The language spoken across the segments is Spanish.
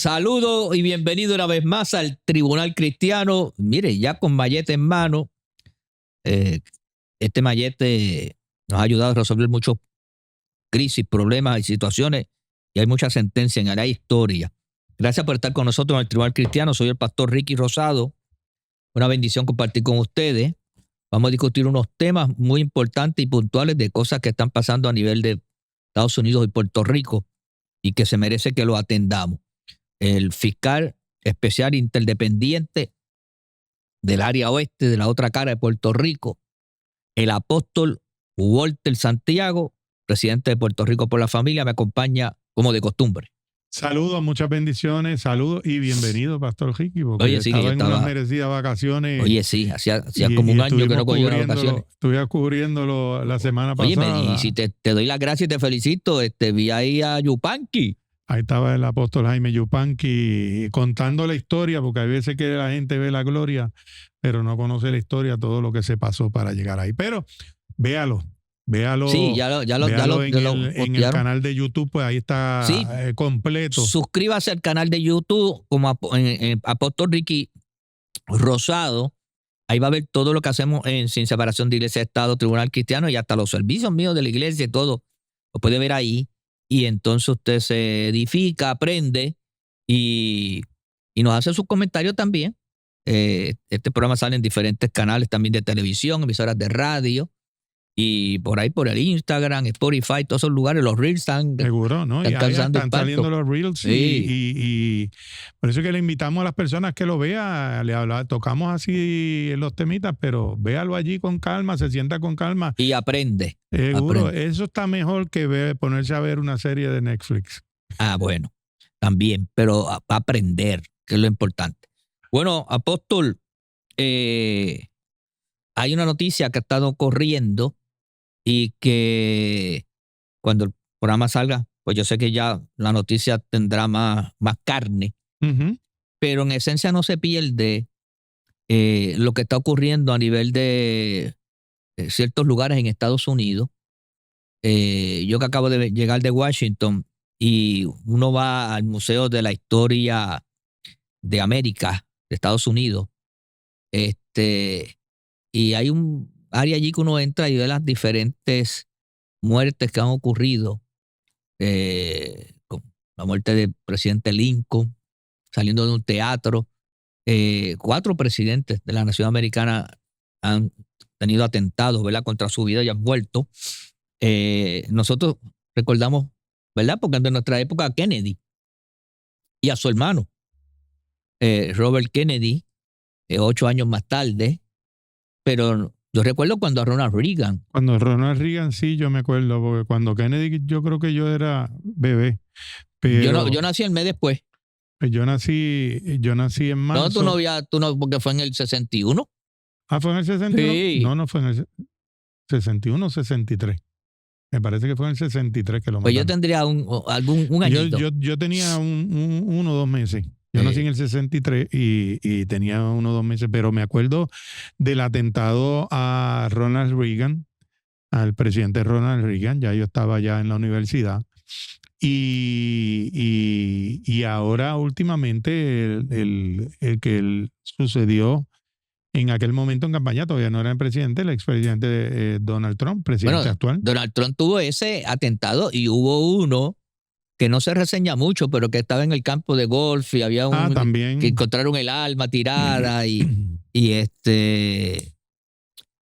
Saludo y bienvenido una vez más al Tribunal Cristiano. Mire, ya con mallete en mano, este mallete nos ha ayudado a resolver muchos crisis, problemas y situaciones, y hay muchas sentencias en la historia. Gracias por estar con nosotros en el Tribunal Cristiano. Soy el pastor Ricky Rosado. Una bendición compartir con ustedes. Vamos a discutir unos temas muy importantes y puntuales de cosas que están pasando a nivel de Estados Unidos y Puerto Rico y que se merece que lo atendamos. El fiscal especial interdependiente del área oeste, de la otra cara de Puerto Rico, el apóstol Walter Santiago, presidente de Puerto Rico por la Familia, me acompaña como de costumbre. Saludos, muchas bendiciones, saludos y bienvenido, Pastor Ricky, porque Oye, sí, estaba en unas merecidas vacaciones. Oye, sí, hacía como un año que no cogía unas vacaciones. Estuve cubriéndolo la semana pasada. Oye, y si te doy las gracias y te felicito, vi ahí a Yupanqui. Ahí estaba el apóstol Jaime Yupanqui contando la historia, porque hay veces que la gente ve la gloria, pero no conoce la historia, todo lo que se pasó para llegar ahí. Pero véalo. Sí, ya lo en el canal de YouTube, pues ahí está sí, completo. Suscríbase al canal de YouTube como Apóstol Ricky Rosado. Ahí va a ver todo lo que hacemos Sin Separación de Iglesia, Estado, Tribunal Cristiano y hasta los servicios míos de la iglesia y todo. Lo puede ver ahí. Y entonces usted se edifica, aprende y nos hace sus comentarios también. Este programa sale en diferentes canales también de televisión, emisoras de radio. Y por ahí, por el Instagram, Spotify, todos esos lugares, los Reels están... Seguro, ¿no? Y ahí están saliendo los Reels. Sí. Y por eso que le invitamos a las personas que lo vean, tocamos así los temitas, pero véalo allí con calma, se sienta con calma. Y aprende. Seguro, eso está mejor que ponerse a ver una serie de Netflix. Ah, bueno, también, pero aprender, que es lo importante. Bueno, apóstol, hay una noticia que ha estado corriendo y que cuando el programa salga, pues yo sé que ya la noticia tendrá más carne, pero en esencia no se pierde lo que está ocurriendo a nivel de ciertos lugares en Estados Unidos. Yo que acabo de llegar de Washington y uno va al Museo de la Historia de América, de Estados Unidos, y hay un área allí que uno entra y ve las diferentes muertes que han ocurrido, con la muerte del presidente Lincoln, saliendo de un teatro. 4 presidentes de la nación americana han tenido atentados, ¿verdad?, contra su vida y han muerto. Nosotros recordamos, ¿verdad?, porque en nuestra época a Kennedy y a su hermano, Robert Kennedy, 8 años más tarde, pero yo recuerdo cuando a Ronald Reagan. Cuando Ronald Reagan, sí, yo me acuerdo, porque cuando Kennedy, yo creo que yo era bebé. Pero yo nací el mes después. Yo nací en marzo. No, tú no, porque fue en el 61. Ah, ¿fue en el 61? Sí. No fue en el 61 o 63. Me parece que fue en el 63 que lo mataron. Pues yo tendría un añito. Yo tenía 1 o 2 meses. Yo nací en el 63 y tenía 1 o 2 meses, pero me acuerdo del atentado a Ronald Reagan, al presidente Ronald Reagan. Ya yo estaba ya en la universidad. Y ahora últimamente el que sucedió en aquel momento en campaña, todavía no era el presidente, el expresidente Donald Trump, presidente actual. Donald Trump tuvo ese atentado y hubo uno que no se reseña mucho, pero que estaba en el campo de golf y había también. Que encontraron el arma tirada y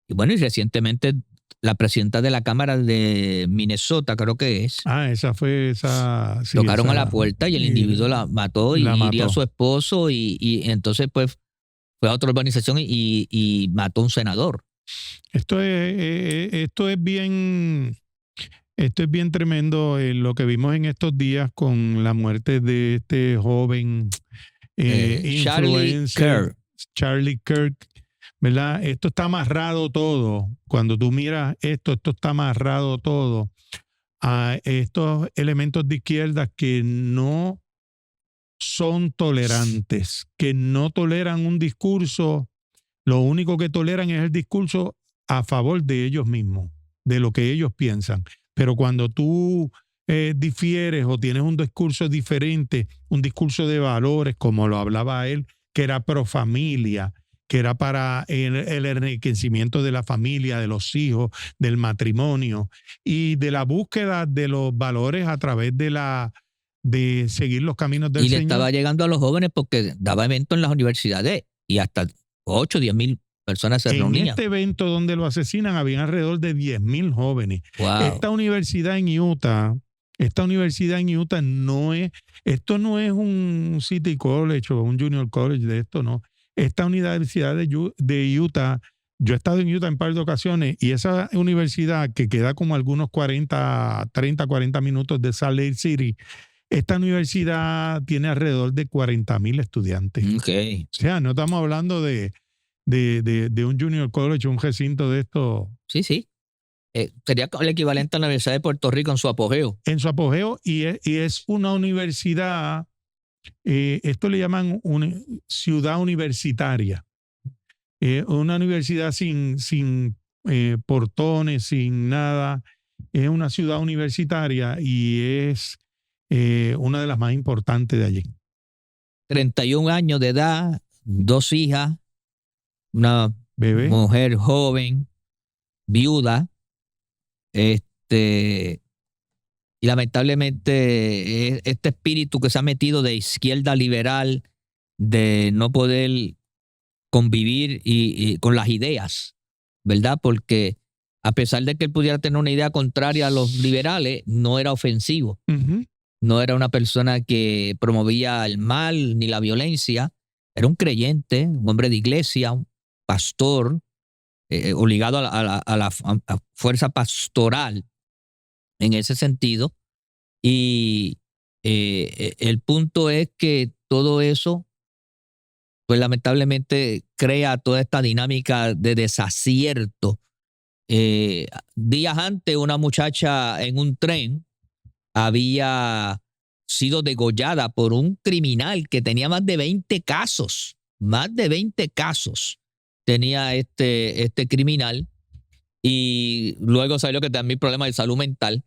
bueno, y recientemente la presidenta de la Cámara de Minnesota, creo que es. Esa fue esa. Sí, tocaron a la puerta y el individuo la mató y hirió a su esposo y entonces pues fue a otra urbanización y mató a un senador. Esto es bien tremendo lo que vimos en estos días con la muerte de este joven influencer, Charlie Kirk, ¿verdad? Esto está amarrado todo. Cuando tú miras esto está amarrado todo a estos elementos de izquierda que no son tolerantes, que no toleran un discurso. Lo único que toleran es el discurso a favor de ellos mismos, de lo que ellos piensan. Pero cuando tú difieres o tienes un discurso diferente, un discurso de valores, como lo hablaba él, que era pro familia, que era para el enriquecimiento de la familia, de los hijos, del matrimonio y de la búsqueda de los valores a través de seguir los caminos del Y le Señor. estaba llegando a los jóvenes porque daba eventos en las universidades y hasta 8 o 10 mil personas se En reunían. este evento donde lo asesinan habían alrededor de 10,000 jóvenes. Wow. Esta universidad en Utah esto no es un City College o un Junior College de esto, no. Esta universidad de Utah, yo he estado en Utah en un par de ocasiones y esa universidad que queda como algunos 30, 40 minutos de Salt Lake City, esta universidad tiene alrededor de 40,000 estudiantes. Okay. O sea, no estamos hablando de un Junior College, un recinto de esto. Sí. Sería el equivalente a la Universidad de Puerto Rico en su apogeo. En su apogeo, y es una universidad, esto le llaman una ciudad universitaria. Una universidad sin portones, sin nada. Es una ciudad universitaria y es una de las más importantes de allí. 31 años de edad, 2 hijas, una Bebé. mujer joven, viuda, y lamentablemente este espíritu que se ha metido de izquierda liberal, de no poder convivir y con las ideas, ¿verdad? Porque a pesar de que él pudiera tener una idea contraria a los liberales, no era ofensivo. Uh-huh. No era una persona que promovía el mal ni la violencia. Era un creyente, un hombre de iglesia, un pastor, obligado a la fuerza pastoral en ese sentido. Y el punto es que todo eso, pues lamentablemente crea toda esta dinámica de desacierto. Días antes, una muchacha en un tren había sido degollada por un criminal que tenía más de 20 casos. Más de 20 casos tenía este criminal. Y luego salió que también problemas de salud mental.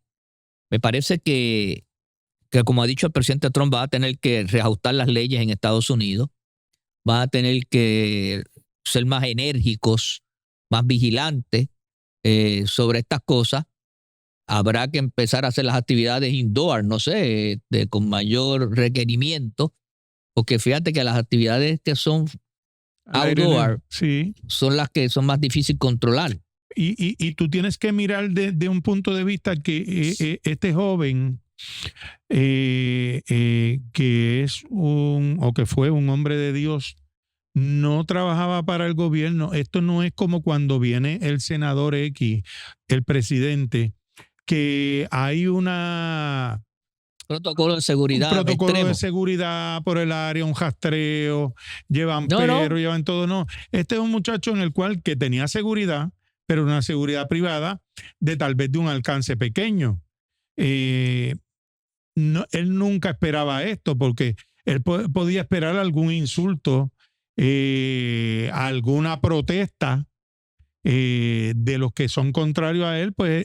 Me parece que como ha dicho el presidente Trump, va a tener que reajustar las leyes en Estados Unidos. Va a tener que ser más enérgicos, más vigilantes sobre estas cosas. Habrá que empezar a hacer las actividades indoor, no sé, con mayor requerimiento, porque fíjate que las actividades que son outdoor sí, son las que son más difíciles controlar. Y tú tienes que mirar de un punto de vista que este joven, que es o que fue un hombre de Dios, no trabajaba para el gobierno. Esto no es como cuando viene el senador X, el presidente, que hay protocolo de seguridad. Un protocolo de seguridad por el área, un rastreo, llevan perros, llevan todo. No, este es un muchacho en el cual que tenía seguridad, pero una seguridad privada de tal vez de un alcance pequeño. No, él nunca esperaba esto porque él podía esperar algún insulto, alguna protesta de los que son contrarios a él, pues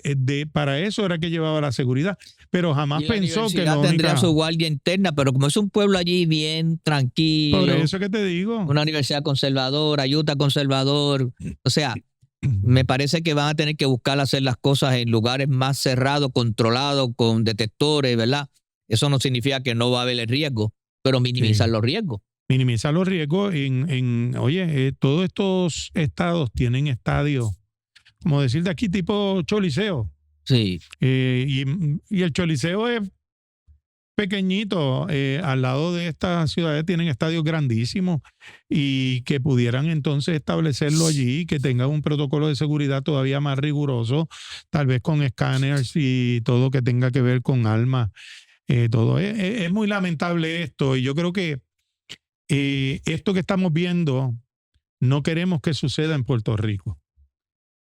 para eso era que llevaba la seguridad, pero jamás pensó que la tendría su guardia interna, pero como es un pueblo allí bien tranquilo. Por eso que te digo. Una universidad conservadora, Utah conservador, o sea, me parece que van a tener que buscar hacer las cosas en lugares más cerrados, controlados, con detectores, ¿verdad? Eso no significa que no va a haber el riesgo, pero minimizar los riesgos. Minimizar los riesgos oye, todos estos estados tienen estadios, como decir de aquí, tipo Choliseo. Sí. Y el Choliseo es pequeñito, al lado de estas ciudades tienen estadios grandísimos y que pudieran entonces establecerlo allí, que tengan un protocolo de seguridad todavía más riguroso, tal vez con escáneres y todo que tenga que ver con armas. Todo es muy lamentable esto, y yo creo que esto que estamos viendo no queremos que suceda en Puerto Rico.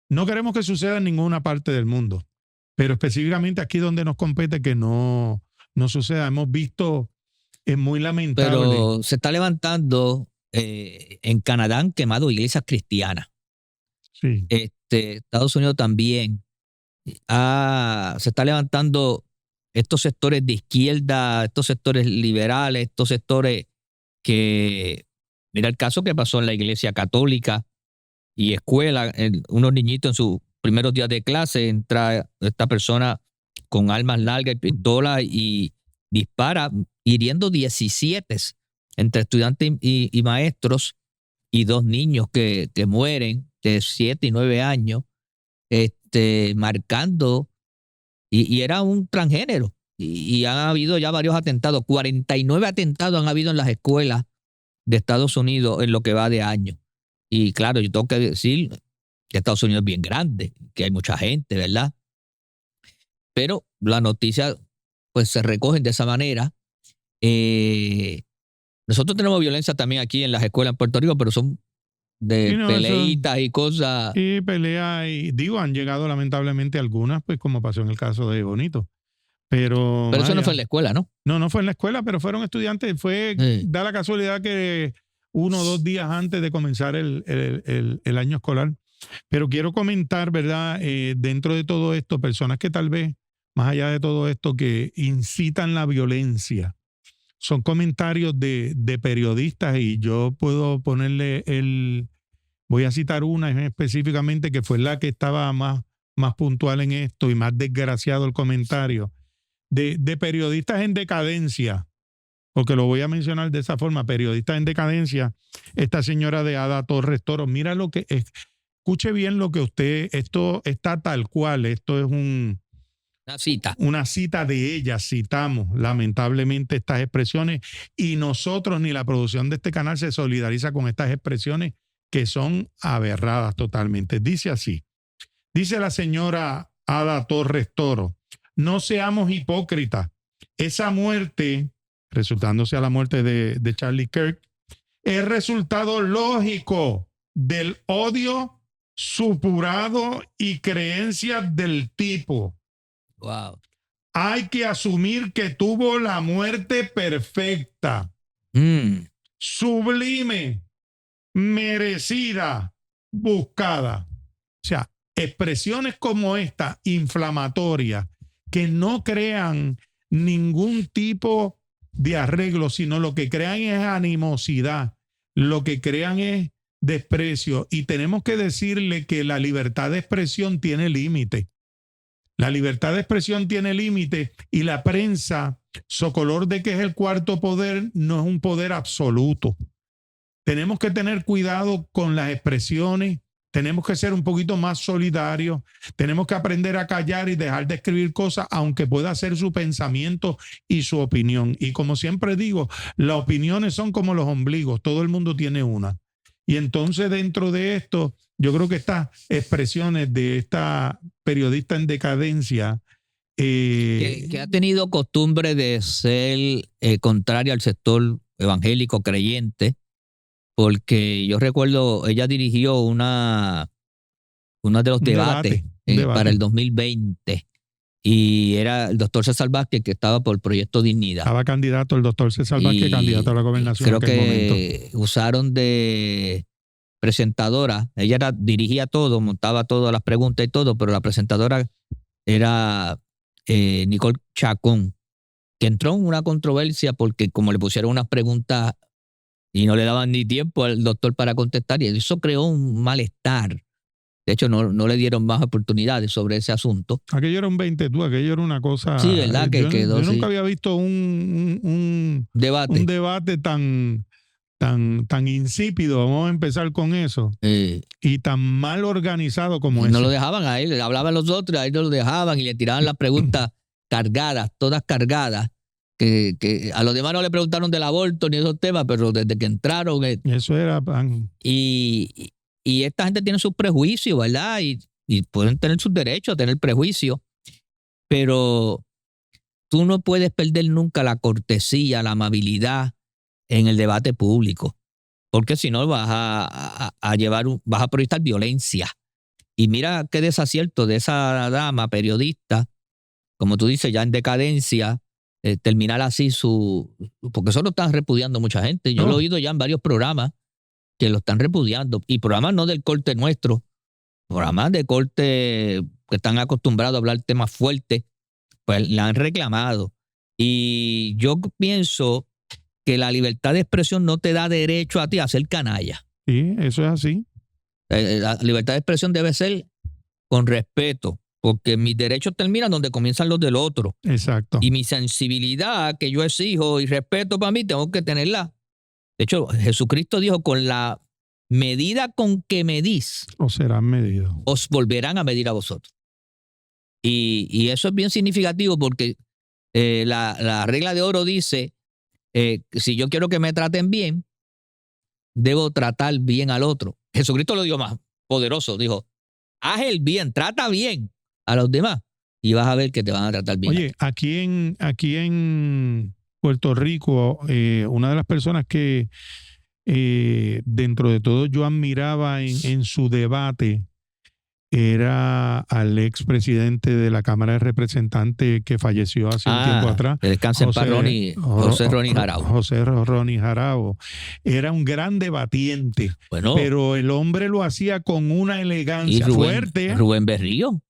No queremos que suceda en ninguna parte del mundo, pero específicamente aquí donde nos compete que no suceda. Hemos visto, es muy lamentable. Pero se está levantando, en Canadá han quemado iglesias cristianas. Sí. Estados Unidos también. Se está levantando estos sectores de izquierda, estos sectores liberales, estos sectores que, mira el caso que pasó en la Iglesia Católica y escuela, unos niñitos en sus primeros días de clase, entra esta persona con armas largas y pistola y dispara, hiriendo 17 entre estudiantes y maestros, y 2 niños que mueren de 7 y 9 años, marcando, y era un transgénero. Y han habido ya varios atentados, 49 atentados han habido en las escuelas de Estados Unidos en lo que va de año. Y claro, yo tengo que decir que Estados Unidos es bien grande, que hay mucha gente, ¿verdad? Pero las noticias pues se recogen de esa manera. Nosotros tenemos violencia también aquí en las escuelas en Puerto Rico, pero son de peleitas y cosas. Y pelea, y digo, han llegado lamentablemente algunas, pues como pasó en el caso de Bonito. Pero eso no fue en la escuela, ¿no? No fue en la escuela, pero fueron estudiantes. Da la casualidad que 1 o 2 días antes de comenzar el año escolar. Pero quiero comentar, ¿verdad? Dentro de todo esto, personas que tal vez, más allá de todo esto, que incitan la violencia. Son comentarios de periodistas, y yo puedo ponerle voy a citar una específicamente que fue la que estaba más puntual en esto y más desgraciado el comentario, de periodistas en decadencia, porque lo voy a mencionar de esa forma, periodistas en decadencia. Esta señora de Ada Torres Toro, mira lo que es, escuche bien lo que esto está tal cual, esto es una cita de ella. Citamos lamentablemente estas expresiones, y nosotros ni la producción de este canal se solidariza con estas expresiones que son aberradas totalmente. Dice así, dice la señora Ada Torres Toro: no seamos hipócritas, esa muerte, resultándose a la muerte de Charlie Kirk, es resultado lógico del odio supurado y creencias del tipo. Wow. Hay que asumir que tuvo la muerte perfecta, sublime, merecida, buscada. O sea, expresiones como esta, inflamatorias, que no crean ningún tipo de arreglo, sino lo que crean es animosidad, lo que crean es desprecio. Y tenemos que decirle que la libertad de expresión tiene límite. La libertad de expresión tiene límite, y la prensa, socolor de que es el cuarto poder, no es un poder absoluto. Tenemos que tener cuidado con las expresiones, tenemos que ser un poquito más solidarios, tenemos que aprender a callar y dejar de escribir cosas, aunque pueda ser su pensamiento y su opinión. Y como siempre digo, las opiniones son como los ombligos, todo el mundo tiene una. Y entonces, dentro de esto, yo creo que estas expresiones de esta periodista en decadencia, que ha tenido costumbre de ser contraria al sector evangélico creyente, porque yo recuerdo, ella dirigió uno de los debates para el 2020, y era el doctor César Vázquez, que estaba por el Proyecto Dignidad. Estaba candidato el doctor César Vázquez, candidato a la gobernación. Creo que usaron de presentadora, ella dirigía todo, montaba todas las preguntas y todo, pero la presentadora era Nicole Chacón, que entró en una controversia porque como le pusieron unas preguntas y no le daban ni tiempo al doctor para contestar, y eso creó un malestar. De hecho, no le dieron más oportunidades sobre ese asunto. Aquello era un 20 tú, aquello era una cosa... Sí, ¿verdad? Yo nunca había visto un debate tan insípido, vamos a empezar con eso, y tan mal organizado como ese. No lo dejaban a él, hablaban los otros, a él no lo dejaban y le tiraban las preguntas cargadas, todas cargadas, que a los demás no le preguntaron del aborto ni esos temas, pero desde que entraron... Eso era... Y esta gente tiene sus prejuicios, ¿verdad? Y pueden tener sus derechos a tener prejuicios, pero tú no puedes perder nunca la cortesía, la amabilidad en el debate público, porque si no vas a proyectar violencia. Y mira qué desacierto de esa dama periodista, como tú dices, ya en decadencia, terminar así porque eso lo están repudiando mucha gente. Yo lo he oído ya en varios programas que lo están repudiando, y programas no del corte nuestro, programas de corte que están acostumbrados a hablar temas fuertes, pues la han reclamado. Y yo pienso que la libertad de expresión no te da derecho a ti a ser canalla. Sí, eso es así. La libertad de expresión debe ser con respeto, porque mis derechos terminan donde comienzan los del otro. Exacto. Y mi sensibilidad que yo exijo y respeto para mí, tengo que tenerla. De hecho, Jesucristo dijo, con la medida con que medís, O serán medidos. os volverán a medir a vosotros. Y eso es bien significativo porque la regla de oro dice, si yo quiero que me traten bien, debo tratar bien al otro. Jesucristo lo dijo más poderoso, dijo, haz el bien, trata bien a los demás y vas a ver que te van a tratar bien. Oye, aquí en Puerto Rico, una de las personas que dentro de todo yo admiraba en su debate era al expresidente de la Cámara de Representantes que falleció hace un tiempo atrás. Que descanse en paz, José Ronnie Jarabo. José Ronnie Jarabo. Era un gran debatiente, pero el hombre lo hacía con una elegancia fuerte. Rubén Berrío.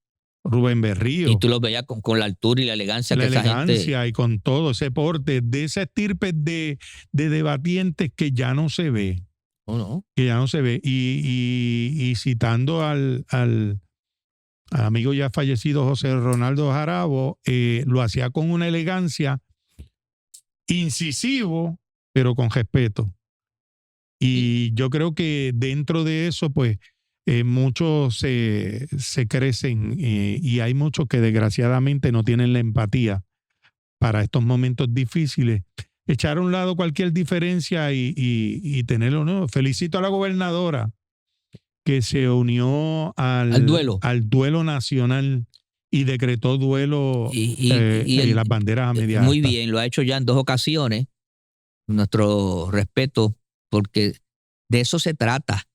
Y tú lo veías con la altura y la elegancia la que elegancia esa gente... y con todo ese porte, de esa estirpe de debatientes que ya no se ve. No. Que ya no se ve. Y citando al amigo ya fallecido José Ronaldo Jarabo, lo hacía con una elegancia, incisivo, pero con respeto. Y yo creo que dentro de eso, pues, muchos se crecen y hay muchos que desgraciadamente no tienen la empatía para estos momentos difíciles. Echar a un lado cualquier diferencia y tenerlo, ¿no? Felicito a la gobernadora que se unió al duelo nacional y decretó duelo y las banderas a media Muy asta. bien, lo ha hecho ya en 2 ocasiones. Nuestro respeto, porque de eso se trata.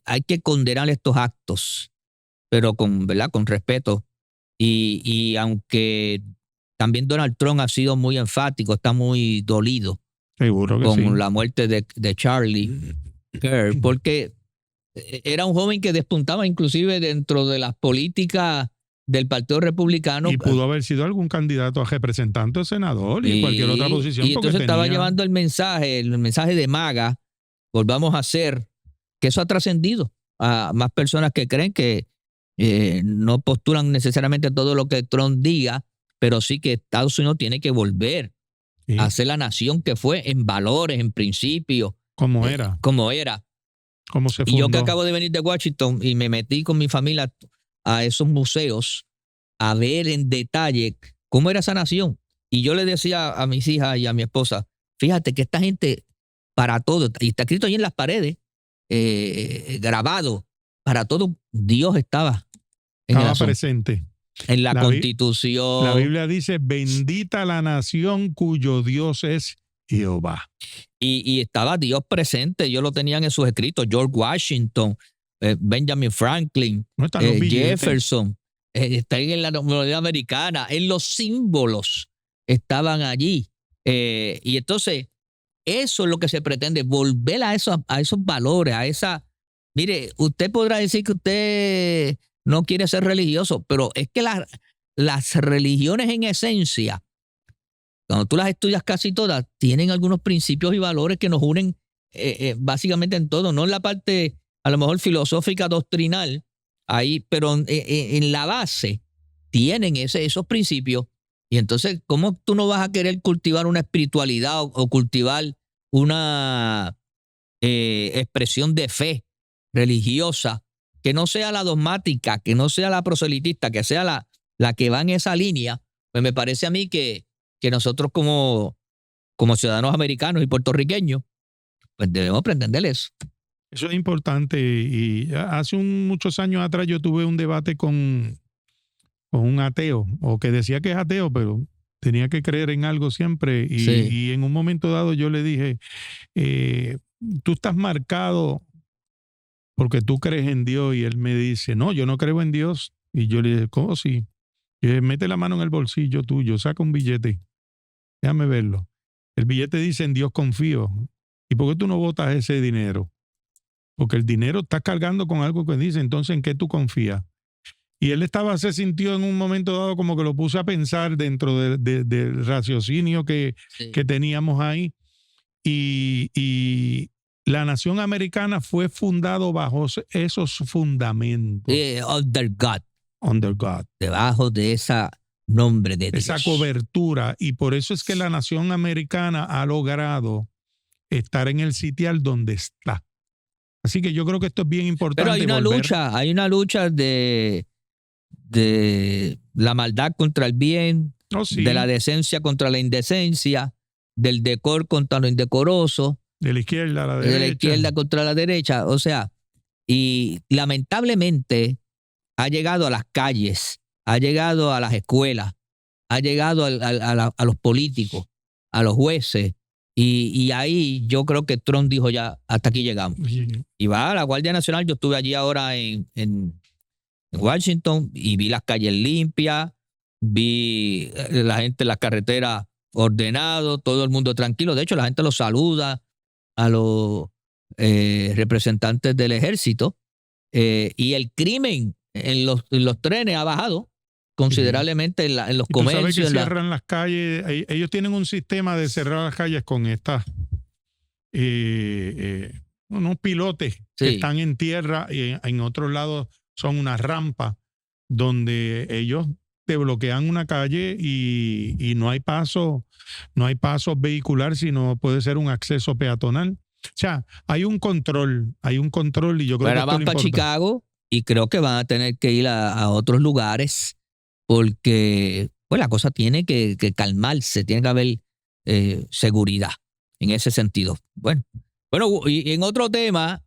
Hay que condenar estos actos, pero con respeto. Y aunque también Donald Trump ha sido muy enfático, está muy dolido. Seguro que con sí. la muerte de Charlie Kirk, porque era un joven que despuntaba inclusive dentro de las políticas del Partido Republicano. Y pudo haber sido algún candidato a representante o senador y cualquier otra posición. Y entonces estaba llevando el mensaje de MAGA, volvamos a hacer, que eso ha trascendido a más personas que creen que no postulan necesariamente todo lo que Trump diga, pero sí que Estados Unidos tiene que volver a ser la nación que fue en valores, en principios. Como era. Como era. Como se fundó. Y yo que acabo de venir de Washington y me metí con mi familia a esos museos a ver en detalle cómo era esa nación. Y yo le decía a mis hijas y a mi esposa, fíjate que esta gente, para todo, y está escrito ahí en las paredes, grabado, para todo, Dios estaba presente. En la Constitución. La Biblia dice, bendita la nación cuyo Dios es Jehová. Y estaba Dios presente, ellos lo tenían en sus escritos, George Washington, Benjamin Franklin, Jefferson, está en la moneda americana, en los símbolos estaban allí. Y entonces, eso es lo que se pretende, volver a esos valores, a esa... Mire, usted podrá decir que usted no quiere ser religioso, pero es que las religiones en esencia, cuando tú las estudias casi todas, tienen algunos principios y valores que nos unen básicamente en todo, no en la parte a lo mejor filosófica, doctrinal, ahí, pero en la base tienen esos principios. Y entonces, ¿cómo tú no vas a querer cultivar una espiritualidad o cultivar una expresión de fe religiosa que no sea la dogmática, que no sea la proselitista, que sea la que va en esa línea? Pues me parece a mí que nosotros como ciudadanos americanos y puertorriqueños, pues debemos pretender eso. Eso es importante. Y hace muchos años atrás yo tuve un debate con un ateo, o que decía que es ateo, pero tenía que creer en algo siempre. Y en un momento dado yo le dije, tú estás marcado porque tú crees en Dios. Y él me dice, no, yo no creo en Dios. Y yo le dije, ¿cómo sí? Y él, mete la mano en el bolsillo tuyo, saca un billete. Déjame verlo. El billete dice, en Dios confío. ¿Y por qué tú no botas ese dinero? Porque el dinero está cargando con algo que dice, entonces, ¿en qué tú confías? Y él se sintió en un momento dado como que lo puso a pensar dentro del raciocinio que teníamos ahí. Y la nación americana fue fundado bajo esos fundamentos. Under God. Under God. Debajo de ese nombre de Dios. Esa cobertura. Y por eso es que la nación americana ha logrado estar en el sitial donde está. Así que yo creo que esto es bien importante. Pero hay una lucha de la maldad contra el bien, de la decencia contra la indecencia, del decor contra lo indecoroso, de la izquierda a la derecha. De la izquierda contra la derecha. O sea, y lamentablemente ha llegado a las calles, ha llegado a las escuelas, ha llegado a los políticos, a los jueces. Y ahí yo creo que Trump dijo ya, hasta aquí llegamos. Y va a la Guardia Nacional. Yo estuve allí ahora en Washington y vi las calles limpias, vi la gente en las carreteras ordenado, todo el mundo tranquilo. De hecho, la gente los saluda a los representantes del ejército y el crimen en los trenes ha bajado considerablemente en los comercios. ¿Tú sabes que cierran las calles? Ellos tienen un sistema de cerrar las calles con estas unos pilotes que están en tierra y en otros lados son unas rampas donde ellos te bloquean una calle y no hay paso vehicular, sino puede ser un acceso peatonal. O sea, hay un control y yo creo que van para Chicago y creo que van a tener que ir a otros lugares porque pues la cosa tiene que calmarse, tiene que haber seguridad en ese sentido. Bueno, y en otro tema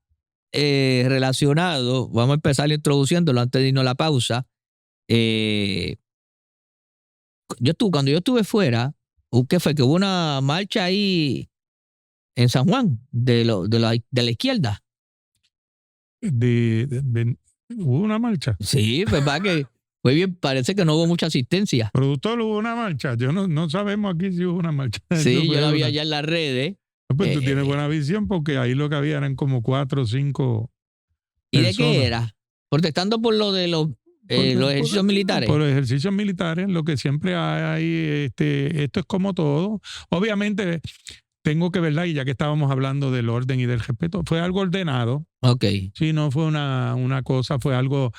relacionado, vamos a empezar introduciéndolo antes de irnos a la pausa. Cuando yo estuve fuera, ¿qué fue? Que hubo una marcha ahí en San Juan de la izquierda. ¿Hubo una marcha? Sí, pues va que fue bien, parece que no hubo mucha asistencia. ¿Productor, hubo una marcha? Yo no sabemos aquí si hubo una marcha. Sí, yo la vi allá en las redes. Pues tú tienes buena visión porque ahí lo que había eran como 4 o 5 ¿Y personas. de qué era? Protestando por lo de los ejercicios militares. Por los ejercicios militares, lo que siempre hay, esto es como todo. Obviamente, tengo que verla, y ya que estábamos hablando del orden y del respeto, fue algo ordenado. Ok. Sí, no fue una cosa, fue algo,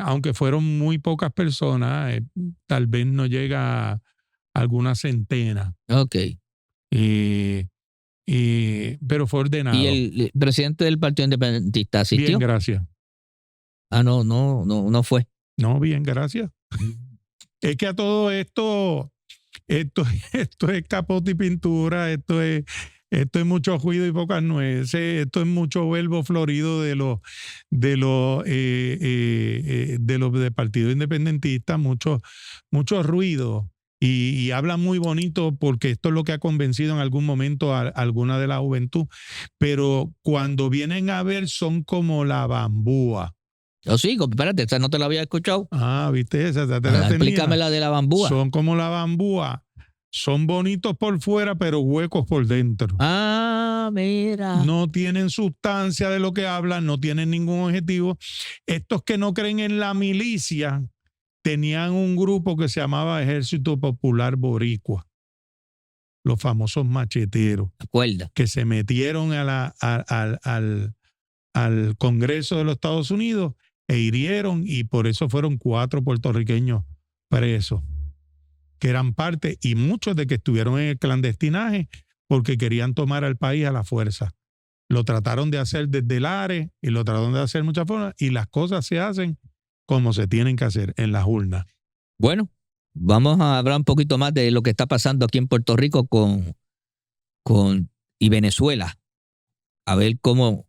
aunque fueron muy pocas personas, tal vez no llega a alguna centena. Ok. Pero fue ordenado. ¿Y el presidente del Partido Independentista asistió? Bien, gracias. No fue. No, bien, gracias. Es que a todo esto es capote y pintura, esto es mucho ruido y pocas nueces, esto es mucho verbo florido de los del Partido Independentista, mucho ruido. Y habla muy bonito porque esto es lo que ha convencido en algún momento a alguna de la juventud. Pero cuando vienen a ver son como la bambúa. Sí, espérate, esa no te la había escuchado. ¿Viste esa? Te la tenía. Explícame la de la bambúa. Son como la bambúa. Son bonitos por fuera, pero huecos por dentro. Mira. No tienen sustancia de lo que hablan, no tienen ningún objetivo. Estos que no creen en la milicia tenían un grupo que se llamaba Ejército Popular Boricua, los famosos macheteros, ¿Acuerda? que se metieron al Congreso de los Estados Unidos e hirieron, y por eso fueron 4 puertorriqueños presos, que eran parte, y muchos de que estuvieron en el clandestinaje porque querían tomar al país a la fuerza. Lo trataron de hacer desde Lares y lo trataron de hacer de muchas formas, y las cosas se hacen como se tienen que hacer, en las urnas. Bueno, vamos a hablar un poquito más de lo que está pasando aquí en Puerto Rico y Venezuela. A ver cómo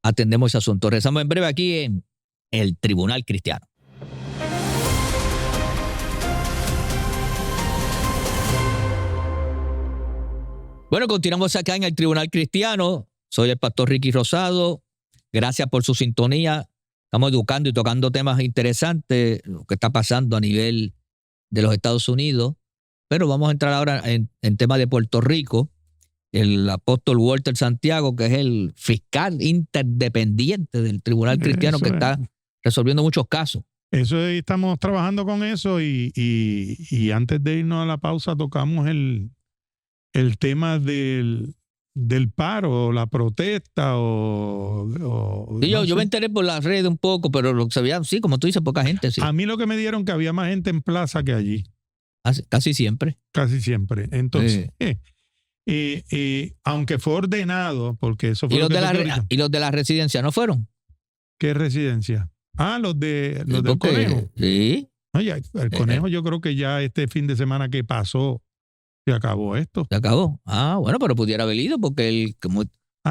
atendemos ese asunto. Regresamos en breve aquí en el Tribunal Cristiano. Bueno, continuamos acá en el Tribunal Cristiano. Soy el pastor Ricky Rosado. Gracias por su sintonía. Estamos educando y tocando temas interesantes, lo que está pasando a nivel de los Estados Unidos. Pero vamos a entrar ahora en tema de Puerto Rico. El apóstol Walter Santiago, que es el fiscal interdependiente del Tribunal Cristiano, que está resolviendo muchos casos Eso estamos trabajando con eso y antes de irnos a la pausa tocamos el tema del paro, la protesta Sí, no yo me sé. enteré por las redes un poco, pero lo que se veía, sí, como tú dices, poca gente, sí. A mí lo que me dieron que había más gente en plaza que allí, Casi siempre. casi siempre. Entonces, aunque fue ordenado, porque eso fue ¿Y lo los, que de toqué la, ahorita. y los de la residencia no fueron? ¿Qué residencia? Los del Porque, Conejo. sí, Oye, el Conejo yo creo que ya este fin de semana que pasó se acabó esto. se acabó. Bueno, pero pudiera haber ido porque él como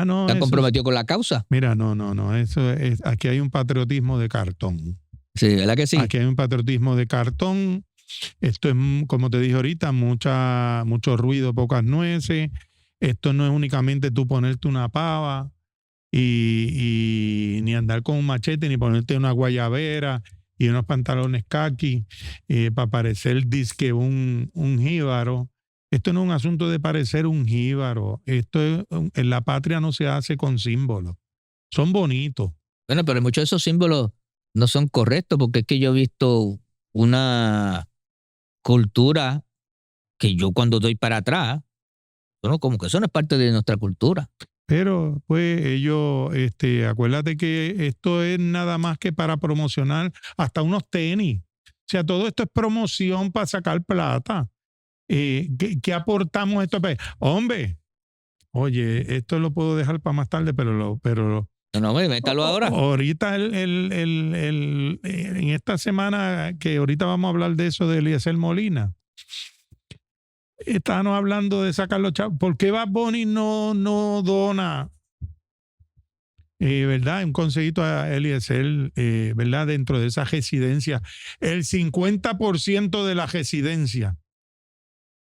No, está comprometido con la causa. mira, no, eso es, aquí hay un patriotismo de cartón. Sí, ¿verdad que sí? Aquí hay un patriotismo de cartón. Esto es, como te dije ahorita, mucho ruido, pocas nueces. Esto no es únicamente tú ponerte una pava y ni andar con un machete, ni ponerte una guayabera y unos pantalones caqui para parecer disque un jíbaro. Esto no es un asunto de parecer un jíbaro. En la patria no se hace con símbolos. Son bonitos. Bueno, pero muchos de esos símbolos no son correctos porque es que yo he visto una cultura que yo cuando doy para atrás, bueno, como que eso no es parte de nuestra cultura. Pero pues ellos, acuérdate que esto es nada más que para promocionar hasta unos tenis. O sea, todo esto es promoción para sacar plata. ¿Qué aportamos a esto? Hombre, oye, esto lo puedo dejar para más tarde, pero No, métalo ahora. ahorita en esta semana que ahorita vamos a hablar de eso de Eliezer Molina. Estábamos hablando de sacar los chavos. ¿Por qué Bad Bunny no dona, verdad, un consejito a Eliezer, verdad, dentro de esa residencia? El 50% de la residencia.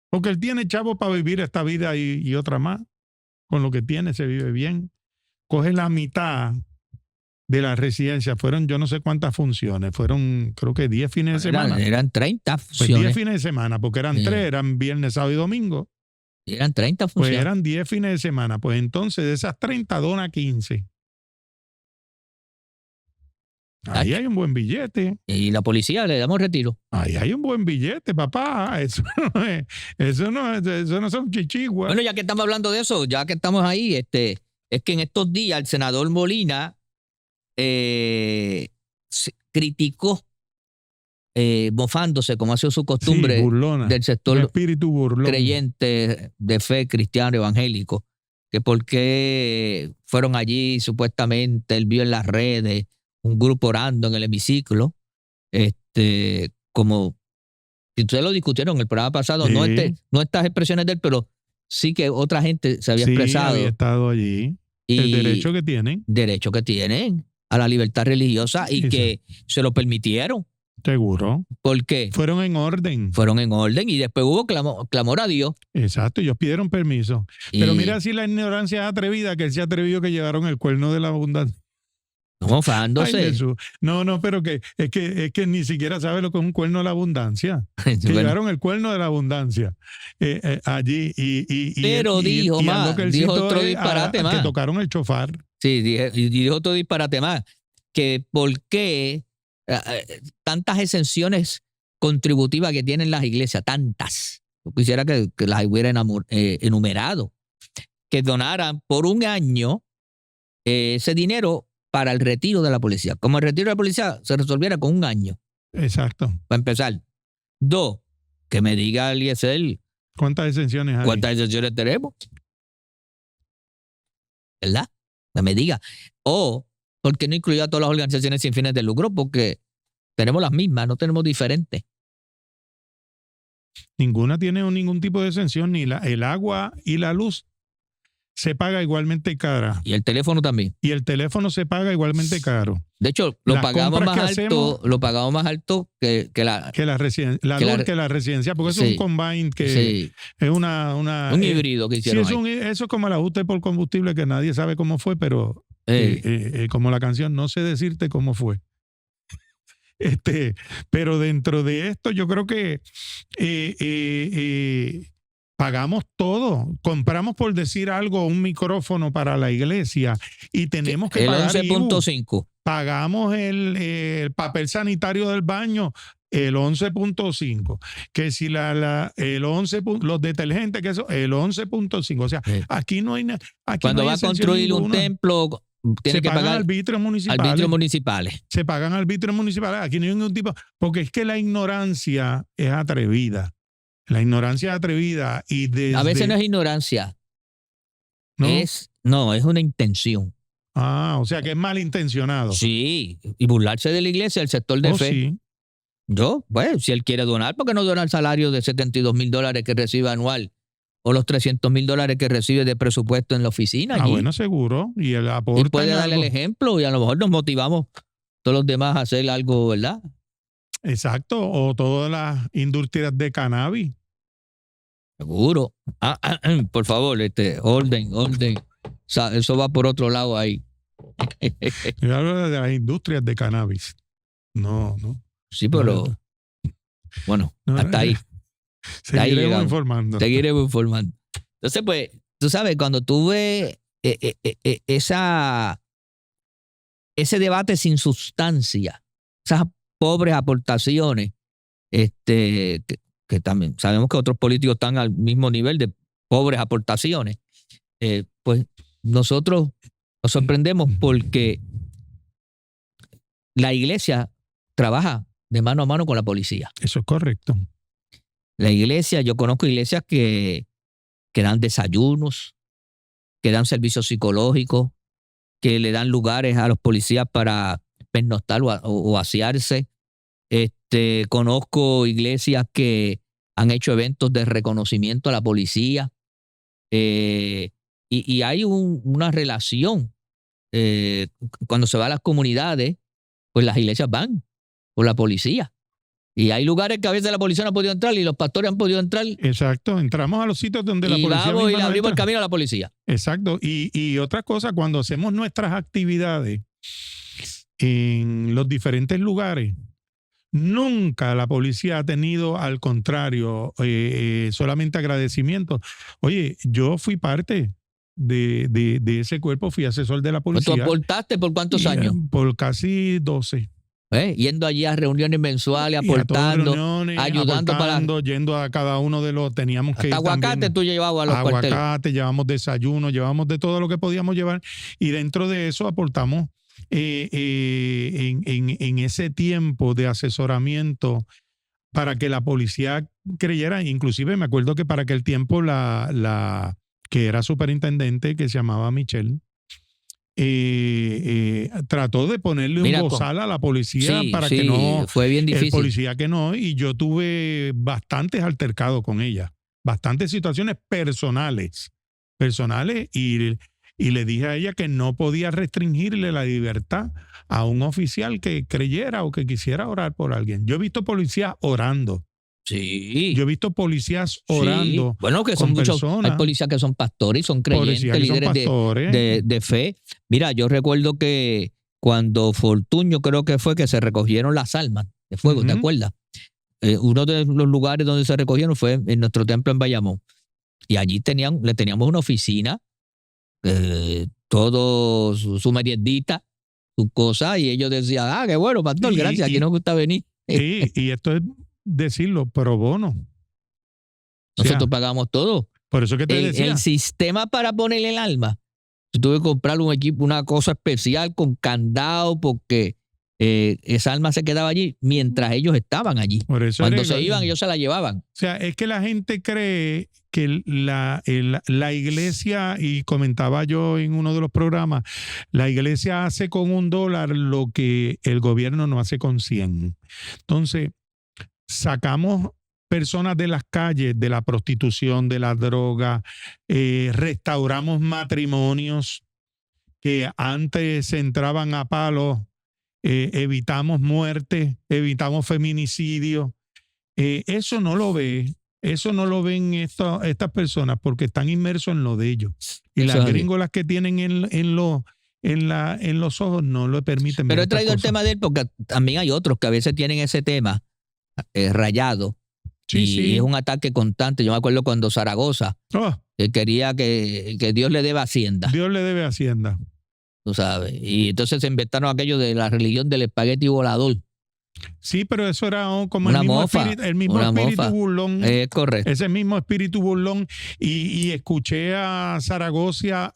Porque él tiene chavo para vivir esta vida y otra más. Con lo que tiene se vive bien. Coge la mitad de la residencia. Fueron yo no sé cuántas funciones. Fueron creo que 10 fines de semana. Eran 30 Pues funciones. 10 fines de semana, porque eran 3, eran viernes, sábado y domingo. Eran 30 Pues funciones. eran 10 fines de semana. Pues entonces de esas 30 dona 15. Ahí hay un buen billete. Y la policía le damos retiro. Ahí hay un buen billete, papá. Eso no son chichiguas. Bueno, ya que estamos hablando de eso, ya que estamos ahí, es que en estos días el senador Molina criticó, mofándose, como ha sido su costumbre, burlona, del sector espíritu burlón, creyente de fe cristiano evangélico, que por qué fueron allí supuestamente, él vio en las redes un grupo orando en el hemiciclo, como si ustedes lo discutieron en el programa pasado, no estas expresiones de él, pero sí que otra gente se había expresado. Había estado allí. El derecho que tienen. Derecho que tienen a la libertad religiosa y que se lo permitieron. Seguro. ¿Por qué? Fueron en orden. Fueron en orden y después hubo clamor a Dios. Exacto, ellos pidieron permiso. Pero mira si la ignorancia es atrevida, que él se atrevió que llevaron el cuerno de la abundancia. No, mofándose. No, pero es que ni siquiera sabe lo que es un cuerno de la abundancia. Que llevaron el cuerno de la abundancia allí. Pero dijo otro disparate más. Que tocaron el chofar. Sí, dijo otro disparate más. Que por qué tantas exenciones contributivas que tienen las iglesias, tantas. Yo quisiera que las hubiera enumerado. Que donaran por un año ese dinero para el retiro de la policía. Como el retiro de la policía se resolviera con un año. Exacto. Para empezar. 2, que me diga Eliezer. ¿Cuántas exenciones hay? ¿Cuántas exenciones tenemos? ¿Verdad? Que me diga. O, ¿por qué no incluyó a todas las organizaciones sin fines de lucro? Porque tenemos las mismas, no tenemos diferentes. Ninguna tiene ningún tipo de exención, ni el agua y la luz se paga igualmente cara. Y el teléfono también. Y el teléfono se paga igualmente caro. De hecho, lo pagamos más alto que la residencia, porque eso es un combine que es un híbrido que hicieron. Eso es como el ajuste por combustible que nadie sabe cómo fue, pero como la canción, no sé decirte cómo fue. Pero dentro de esto yo creo que Pagamos todo. Compramos, por decir algo, un micrófono para la iglesia y tenemos que el pagar IBU. 11.5. Pagamos el papel sanitario del baño, el 11.5. Que si el 11, los detergentes, que eso, el 11.5. O sea, Sí. aquí no hay nada. Cuando va a construir un templo, tiene que pagar arbitrios municipales. arbitrios municipales. Se pagan arbitrios municipales. Aquí no hay ningún tipo. Porque es que la ignorancia es atrevida. La ignorancia es atrevida y desde. A veces no es ignorancia. ¿No? Es una intención. O sea que es malintencionado. Sí, y burlarse de la iglesia, del sector de fe. Sí. Pues, si él quiere donar, ¿por qué no dona el salario de $72,000 que recibe anual? O los $300,000 que recibe de presupuesto en la oficina. Allí. Bueno, seguro. Y él aporta. Y puede darle el ejemplo y a lo mejor nos motivamos todos los demás a hacer algo, ¿verdad? Exacto. O todas las industrias de cannabis. Seguro. Por favor, orden. Eso va por otro lado ahí. Yo hablo de las industrias de cannabis. No. Sí, pero bueno, hasta ahí. Seguiremos informando. Entonces, pues, tú sabes, cuando tú ves ese debate sin sustancia, esas pobres aportaciones, que también sabemos que otros políticos están al mismo nivel de pobres aportaciones, pues nosotros nos sorprendemos porque la iglesia trabaja de mano a mano con la policía. Eso es correcto. La iglesia, yo conozco iglesias que dan desayunos, que dan servicios psicológicos, que le dan lugares a los policías para pernoctar o asearse. Conozco iglesias que han hecho eventos de reconocimiento a la policía. Y hay una relación. Cuando se va a las comunidades, pues las iglesias van por la policía. Y hay lugares que a veces la policía no ha podido entrar y los pastores han podido entrar. Exacto, entramos a los sitios donde la policía vamos y le no abrimos entra. el camino a la policía. Exacto, y otra cosa, cuando hacemos nuestras actividades en los diferentes lugares, nunca la policía ha tenido, al contrario, solamente agradecimiento. Oye, yo fui parte de ese cuerpo, fui asesor de la policía. ¿Tú aportaste por cuántos años? Por casi 12. Yendo allí a reuniones mensuales, aportando, ayudando para... Yendo a cada uno de los... Teníamos que hasta ir aguacate también, tú llevabas a los cuarteles. Aguacate, llevamos desayuno, llevamos de todo lo que podíamos llevar y dentro de eso aportamos en ese tiempo de asesoramiento para que la policía creyera. Inclusive me acuerdo que para aquel tiempo la que era superintendente, que se llamaba Michelle, trató de ponerle un bozal a la policía para que no, fue bien difícil. El policía que no, y yo tuve bastantes altercados con ella, bastantes situaciones personales y le dije a ella que no podía restringirle la libertad a un oficial que creyera o que quisiera orar por alguien. Yo he visto policías orando. Sí. Yo he visto policías orando. Sí. Bueno, que son muchos. Hay policías que son pastores y son creyentes, líderes de fe. Mira, yo recuerdo que cuando Fortuño, creo que fue que se recogieron las armas de fuego, ¿te acuerdas? Uno de los lugares donde se recogieron fue en nuestro templo en Bayamón. Y allí le teníamos una oficina, todo su meriendita, su cosa, y ellos decían, qué bueno, pastor, gracias, aquí nos gusta venir. Y esto es decirlo, pro bono. Nosotros pagamos todo. Por eso que te decía. El sistema para ponerle el alma, yo tuve que comprar un equipo, una cosa especial con candado, porque esa alma se quedaba allí mientras ellos estaban allí. Por eso cuando se iban, ellos se la llevaban. O sea, es que la gente cree que la iglesia, y comentaba yo en uno de los programas, la iglesia hace con $1 lo que el gobierno no hace con 100. Entonces, sacamos personas de las calles, de la prostitución, de la droga, restauramos matrimonios que antes se entraban a palos, evitamos muertes, evitamos feminicidios. Eso no lo ven estas personas porque están inmersos en lo de ellos. Y las gringolas que tienen en los ojos no lo permiten. Pero he traído el tema de él porque también hay otros que a veces tienen ese tema rayado Sí, y sí. es un ataque constante. Yo me acuerdo cuando Zaragoza Oh, quería que Dios le deba Hacienda, Dios le debe Hacienda. tú sabes. Y entonces se inventaron aquello de la religión del espagueti volador. Sí, pero eso era como Una mofa, el mismo una espíritu mofa. burlón. Es correcto. Ese mismo espíritu burlón. Y escuché a Zaragoza,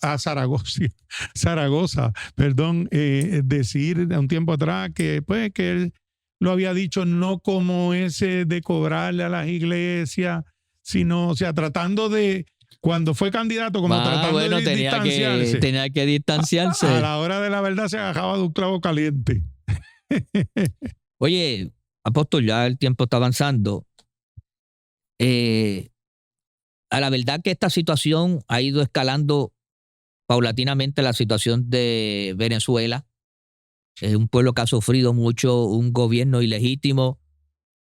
perdón, decir de un tiempo atrás que, pues, que él lo había dicho no como ese de cobrarle a las iglesias, sino, o sea, tratando de, cuando fue candidato, como tratando Bueno, de distanciarse. tenía que distanciarse. A la hora de la verdad se agajaba de un clavo caliente. Oye, apóstol, ya el tiempo está avanzando. A la verdad que esta situación ha ido escalando paulatinamente la situación de Venezuela. Es un pueblo que ha sufrido mucho un gobierno ilegítimo,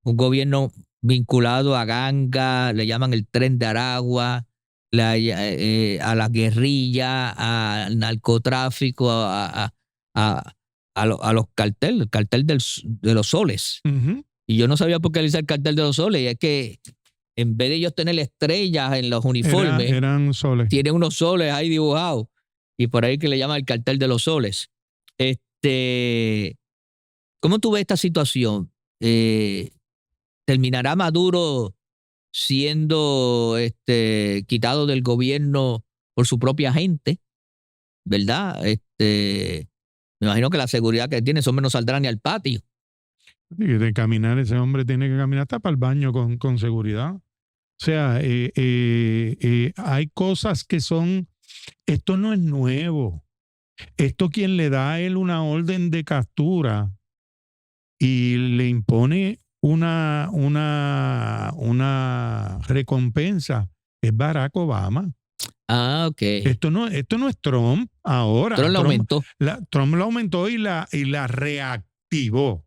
un gobierno vinculado a ganga, le llaman el Tren de Aragua, a la guerrilla, al narcotráfico, a los carteles, el cartel de los soles. Uh-huh. Y yo no sabía por qué le dice el cartel de los soles, y es que en vez de ellos tener estrellas en los uniformes, eran soles. tienen unos soles ahí dibujados, y por ahí que le llaman el cartel de los soles. ¿Cómo tú ves esta situación? ¿Terminará Maduro siendo quitado del gobierno por su propia gente? ¿Verdad? Me imagino que la seguridad que tiene, esos hombres no saldrán ni al patio. Sí, de caminar, ese hombre tiene que caminar hasta para el baño con seguridad. O sea, hay cosas que son, esto no es nuevo. Esto quien le da a él una orden de captura y le impone una recompensa es Barack Obama. Ah, ok. Esto no es Trump ahora. Trump lo aumentó. Trump lo aumentó y la reactivó.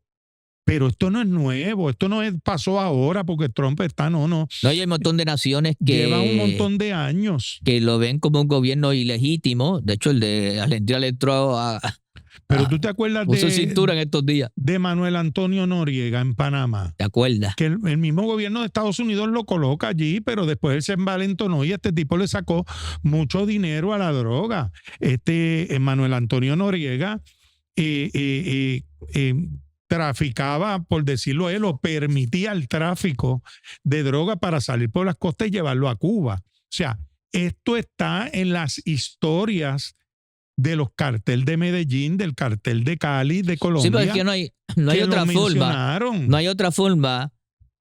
Pero esto no es nuevo, esto no pasó ahora porque Trump está, no. No, hay un montón de naciones que lleva un montón de años. Que lo ven como un gobierno ilegítimo. De hecho, el de Argentina le entró Pero tú te acuerdas puso cintura en estos días. De Manuel Antonio Noriega en Panamá. ¿Te acuerdas? Que el mismo gobierno de Estados Unidos lo coloca allí, pero después él se envalentonó y este tipo le sacó mucho dinero a la droga. Manuel Antonio Noriega traficaba, por decirlo él, o permitía el tráfico de droga para salir por las costas y llevarlo a Cuba. O sea, esto está en las historias de los carteles de Medellín, del cartel de Cali, de Colombia. Sí, pero es que no hay otra forma. No hay otra forma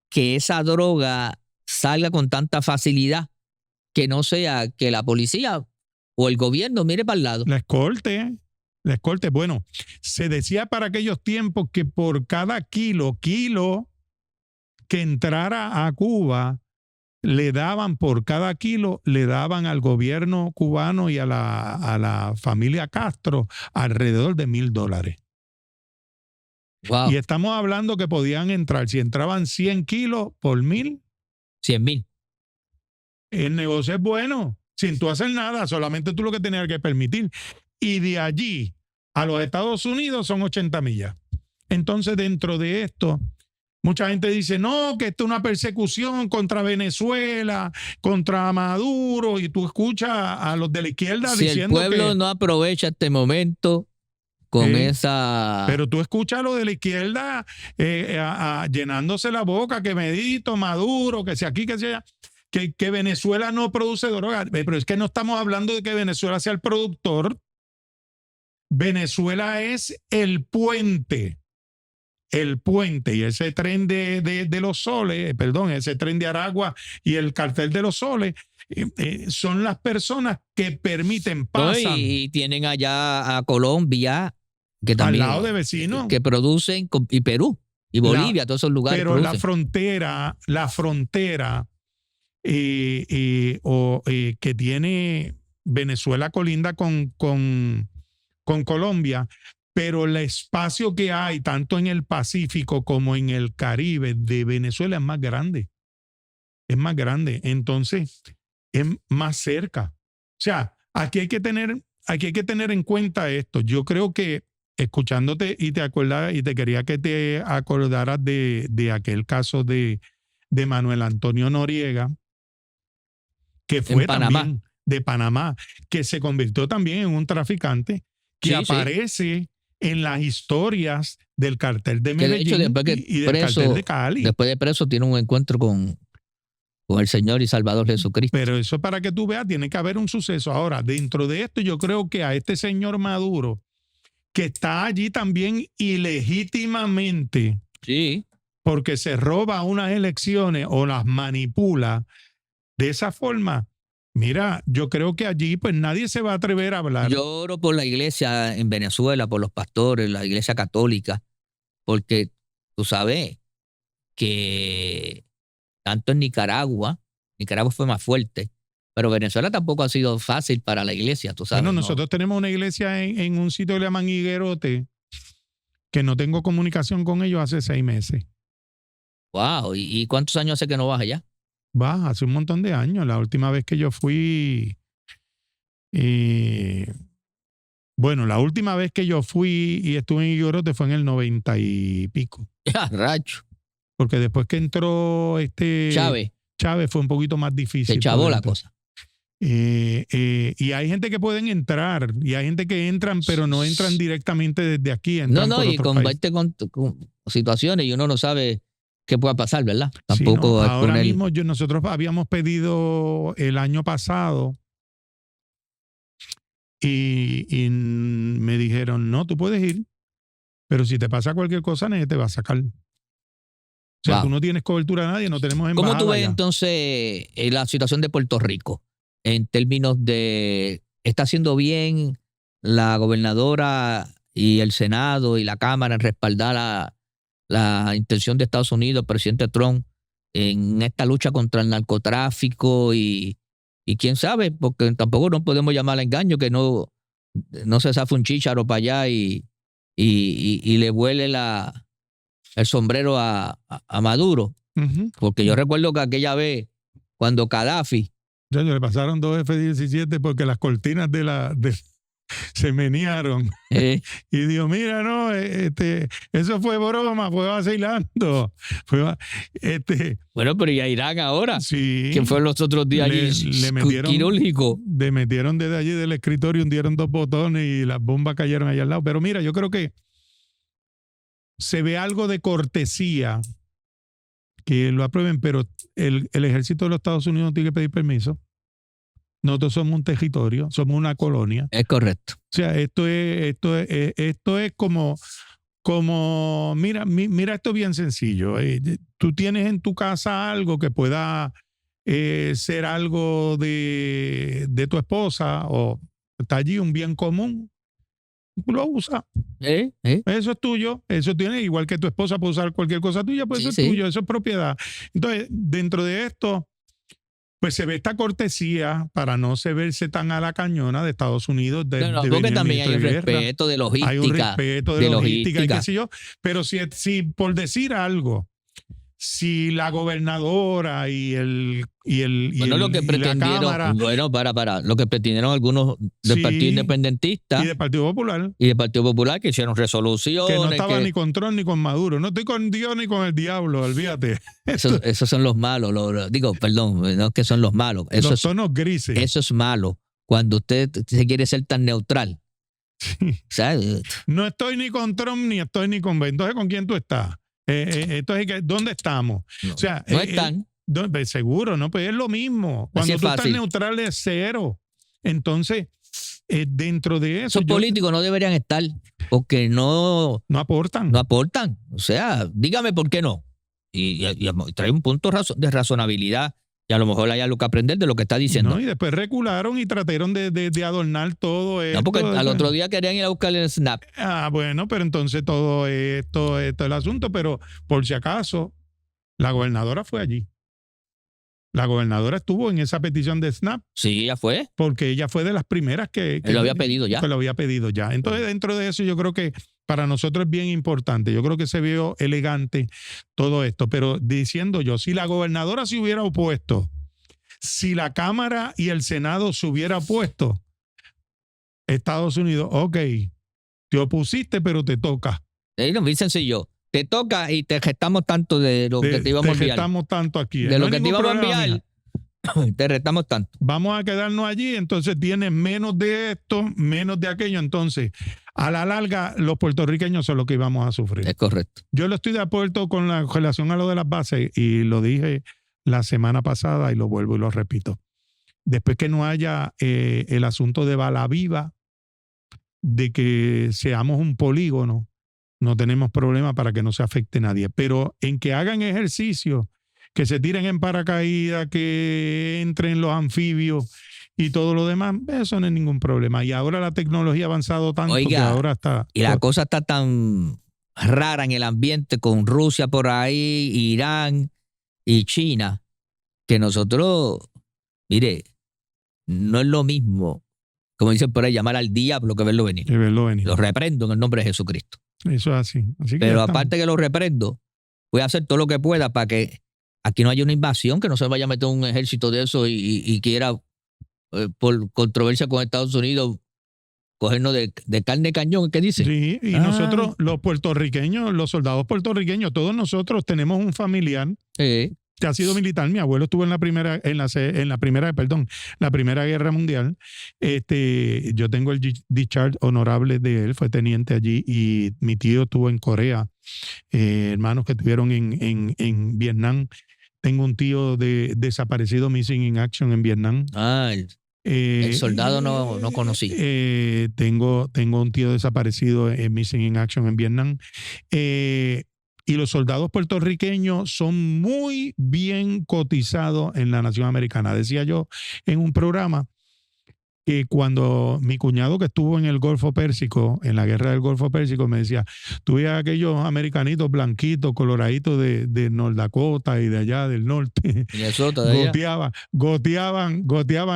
que esa droga salga con tanta facilidad que no sea que la policía o el gobierno mire para el lado. La escorte. Bueno, se decía para aquellos tiempos que por cada kilo que entrara a Cuba, por cada kilo, le daban al gobierno cubano y a la familia Castro alrededor de $1,000. Wow. Y estamos hablando que podían entrar, si entraban 100 kilos por 1,000. 100,000. El negocio es bueno, sin tú hacer nada, solamente tú lo que tenías que permitir. Y de allí a los Estados Unidos son 80 millas. Entonces, dentro de esto, mucha gente dice, no, que esto es una persecución contra Venezuela, contra Maduro, y tú escuchas a los de la izquierda si diciendo que... el pueblo no aprovecha este momento con esa... Pero tú escuchas a los de la izquierda llenándose la boca, que Medito, Maduro, que sea aquí, que sea... Que Venezuela no produce droga, pero es que no estamos hablando de que Venezuela sea el productor. Venezuela es el puente, y ese tren de los soles, ese tren de Aragua y el cartel de los soles, son las personas que permiten, pasan. Y tienen allá a Colombia, que también, al lado de vecinos, que producen, y Perú, y Bolivia, todos esos lugares. Pero producen. la frontera que tiene Venezuela colinda con Colombia, pero el espacio que hay tanto en el Pacífico como en el Caribe de Venezuela es más grande. Entonces es más cerca. O sea, aquí hay que tener en cuenta esto. Yo creo que escuchándote y te quería que te acordaras de aquel caso de de Manuel Antonio Noriega, que fue también de Panamá, que se convirtió también en un traficante, que aparece en las historias del cartel de Medellín y del cartel de Cali. Después de preso tiene un encuentro con el Señor y Salvador Jesucristo. Pero eso, para que tú veas, tiene que haber un suceso. Ahora, dentro de esto, yo creo que a este señor Maduro, que está allí también ilegítimamente, sí, porque se roba unas elecciones o las manipula de esa forma, mira, yo creo que allí pues nadie se va a atrever a hablar. Yo oro por la iglesia en Venezuela, por los pastores, la iglesia católica, porque tú sabes que tanto en Nicaragua fue más fuerte, pero Venezuela tampoco ha sido fácil para la iglesia, tú sabes. Bueno, nosotros tenemos una iglesia en un sitio que le llaman Higuerote, que no tengo comunicación con ellos hace 6 meses. Wow, ¿y cuántos años hace que no vas allá? Hace un montón de años. La última vez que yo fui, la última vez que yo fui y estuve en Higuerote fue en el 90 y pico. Ya, racho. Porque después que entró Chávez fue un poquito más difícil. Se chavó la cosa. Y hay gente que pueden entrar, y hay gente que entran, pero no entran directamente desde aquí. No, y combate con situaciones y uno no sabe qué pueda pasar, ¿verdad? Tampoco. Sí, no. Ahora mismo nosotros habíamos pedido el año pasado y me dijeron, no, tú puedes ir, pero si te pasa cualquier cosa, nadie te va a sacar. O sea, tú no tienes cobertura de nadie, no tenemos embajada. ¿Cómo tú ves entonces la situación de Puerto Rico en términos de está haciendo bien la gobernadora y el Senado y la Cámara en respaldar la intención de Estados Unidos, presidente Trump, en esta lucha contra el narcotráfico y quién sabe, porque tampoco nos podemos llamar a engaño que no se zafa un chícharo para allá y le vuele el sombrero a Maduro? Porque yo recuerdo que aquella vez cuando Gaddafi le pasaron 2 F-17 porque las cortinas se menearon. Y digo, mira, no, eso fue broma, fue vacilando. Bueno, pero ¿y a Irán ahora? Sí. Que fue los otros días quirúrgico. Le metieron desde allí del escritorio, hundieron 2 botones y las bombas cayeron allá al lado. Pero mira, yo creo que se ve algo de cortesía que lo aprueben, pero el ejército de los Estados Unidos tiene que pedir permiso. Nosotros somos un territorio, somos una colonia. Es correcto. O sea, esto es como mira esto bien sencillo. Tú tienes en tu casa algo que pueda ser algo de tu esposa o está allí un bien común. Lo usa. Eso es tuyo, eso tiene, igual que tu esposa puede usar cualquier cosa tuya, pues eso es tuyo, eso es propiedad. Entonces, dentro de esto, pues se ve esta cortesía para no se verse tan a la cañona de Estados Unidos. Porque también hay un respeto de logística. Hay un respeto de logística y qué sé yo. Pero si por decir algo, si la gobernadora y la Cámara... Bueno, lo que pretendieron algunos del Partido Independentista y del Partido Popular. Y del Partido Popular, que hicieron resoluciones. Que no estaba ni con Trump ni con Maduro. No estoy con Dios ni con el diablo, olvídate. Esos son los malos. Perdón, no es que son los malos. Los tonos grises. Eso es malo. Cuando usted se quiere ser tan neutral. Sí. ¿Sabes? No estoy ni con Trump ni estoy ni con... Entonces, ¿con quién tú estás? Entonces, ¿dónde estamos? No, o sea, no están. Seguro, ¿no? Pues es lo mismo. Cuando tú estás neutral es cero. Entonces, dentro de eso... Esos políticos no deberían estar porque no aportan. No aportan. O sea, dígame por qué no. Y trae un punto de razonabilidad. Y a lo mejor hay algo que aprender de lo que está diciendo. No, y después recularon y trataron de adornar todo esto. No, porque al otro día querían ir a buscar el snap. Bueno, pero entonces todo esto es el asunto. Pero por si acaso, la gobernadora fue allí. La gobernadora estuvo en esa petición de SNAP. Sí, ella fue. Porque ella fue de las primeras que lo había pedido ya. Que lo había pedido ya. Entonces, dentro de eso, yo creo que para nosotros es bien importante. Yo creo que se vio elegante todo esto. Pero diciendo yo, si la gobernadora se hubiera opuesto, si la Cámara y el Senado se hubiera opuesto, Estados Unidos, ok, te opusiste, pero te toca. Es muy sencillo. te toca y te gestamos tanto de lo que te íbamos a enviar. Te gestamos tanto aquí. De No lo hay que te ningún íbamos a problema, enviar, mija. te restamos tanto. Vamos a quedarnos allí, entonces tienes menos de esto, menos de aquello. Entonces, a la larga, los puertorriqueños son los que íbamos a sufrir. Es correcto. Yo lo estoy de acuerdo con la relación a lo de las bases y lo dije la semana pasada y lo vuelvo y lo repito. Después que no haya el asunto de bala viva, de que seamos un polígono, no tenemos problema para que no se afecte a nadie. Pero en que hagan ejercicio, que se tiren en paracaídas, que entren los anfibios y todo lo demás, eso no es ningún problema. Y ahora la tecnología ha avanzado tanto que ahora está... Y la cosa está tan rara en el ambiente con Rusia por ahí, Irán y China, que nosotros, mire, no es lo mismo, como dicen por ahí, llamar al diablo que verlo venir. Lo reprendo en el nombre de Jesucristo. Eso es así. Pero aparte que lo reprendo, voy a hacer todo lo que pueda para que aquí no haya una invasión, que no se vaya a meter un ejército de eso y quiera, por controversia con Estados Unidos, cogernos de carne de cañón, ¿qué dice? Sí, y nosotros, los puertorriqueños, los soldados puertorriqueños, todos nosotros tenemos un familiar que ha sido militar. Mi abuelo estuvo en la Primera Guerra Mundial. Yo tengo el discharge honorable de él, fue teniente allí, y mi tío estuvo en Corea, hermanos que estuvieron en Vietnam. Tengo un tío desaparecido, missing in action en Vietnam. El soldado no conocí. Tengo un tío desaparecido en missing in action en Vietnam. Y los soldados puertorriqueños son muy bien cotizados en la nación americana. Decía yo en un programa que cuando mi cuñado que estuvo en el Golfo Pérsico, en la guerra del Golfo Pérsico, me decía, tú veías aquellos americanitos blanquitos, coloraditos de North Dakota y de allá del norte, goteaban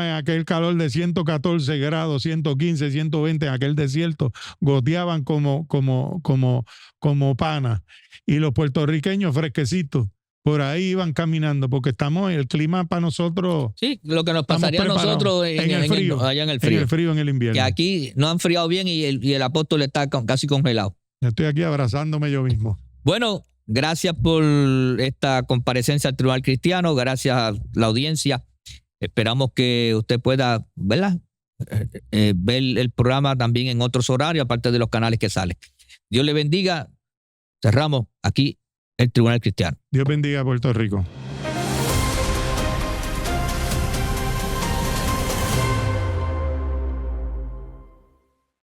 en aquel calor de 114 grados, 115, 120 en aquel desierto, goteaban como pana. Y los puertorriqueños fresquecitos por ahí iban caminando, porque estamos en el clima para nosotros. Sí, lo que nos pasaría a nosotros allá en el frío. En el frío, en el invierno. Que aquí no han friado bien y el apóstol está casi congelado. Estoy aquí abrazándome yo mismo. Bueno, gracias por esta comparecencia al Tribunal Cristiano, gracias a la audiencia. Esperamos que usted pueda, ¿verdad? Ver el programa también en otros horarios, aparte de los canales que salen. Dios le bendiga. Cerramos aquí el Tribunal Cristiano. Dios bendiga a Puerto Rico.